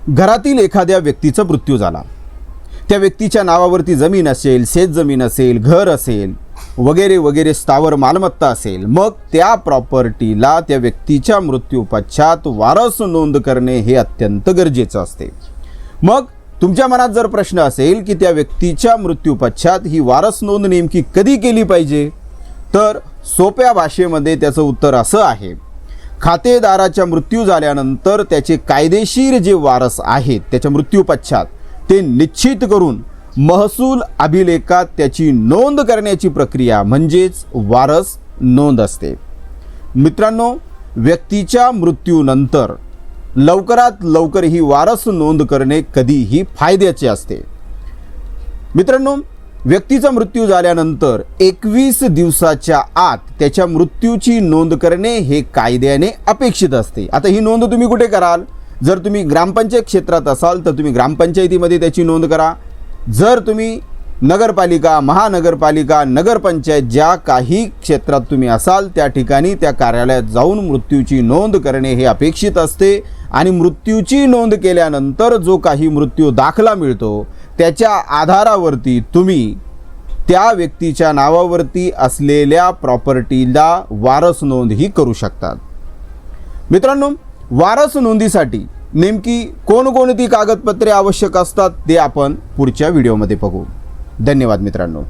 घरातील एखाद्या व्यक्तीचा मृत्यू झाला, त्या व्यक्तीच्या नावावरती जमीन असेल, शेतजमीन असेल, घर असेल, वगैरे वगैरे स्थावर मालमत्ता असेल, मग त्या प्रॉपर्टीला त्या व्यक्तीच्या मृत्यूपश्चात वारस नोंद करणे हे अत्यंत गरजेचं असते। मग तुमच्या मनात जर प्रश्न असेल की त्या व्यक्तीच्या मृत्यूपश्चात ही वारस नोंद नेमकी कधी केली पाहिजे, तर सोप्या भाषेमध्ये त्याचं उत्तर असं आहे, खातेदाराच्या मृत्यू झाल्यानंतर त्याचे कायदेशीर जे वारस आहेत त्याच्या मृत्यूपश्चात ते निश्चित करून महसूल अभिलेखात त्याची नोंद करण्याची प्रक्रिया म्हणजेच वारस नोंद असते। मित्रांनो, व्यक्तीच्या मृत्यूनंतर लवकरात लवकर ही वारस नोंद करणे कधीही फायद्याचे असते। मित्रांनो, व्यक्तीचा मृत्यू झाल्यानंतर 21 दिवसाच्या आत त्याच्या मृत्यूची नोंद करणे हे कायद्याने अपेक्षित असते। आता ही नोंद तुम्ही कुठे कराल? जर तुम्ही ग्रामपंचायत क्षेत्रात असाल तर तुम्ही ग्रामपंचायतीमध्ये त्याची नोंद करा। जर तुम्ही नगरपालिका, महानगरपालिका, नगरपंचायत ज्या काही क्षेत्रात तुम्ही असाल त्या ठिकाणी त्या कार्यालयात जाऊन मृत्यूची नोंद करणे हे अपेक्षित असते। आणि मृत्यूची नोंद केल्यानंतर जो काही मृत्यू दाखला मिळतो त्याच्या आधारावरती तुम्ही त्या व्यक्तीच्या नावावरती असलेल्या प्रॉपर्टीला वारस नोंद ही करू शकतात। मित्रांनो, वारस नोंदीसाठी नेमकी कोणकोणती कागदपत्रे आवश्यक असतात ते आपण पुढच्या व्हिडिओमध्ये बघू। धन्यवाद मित्रांनो।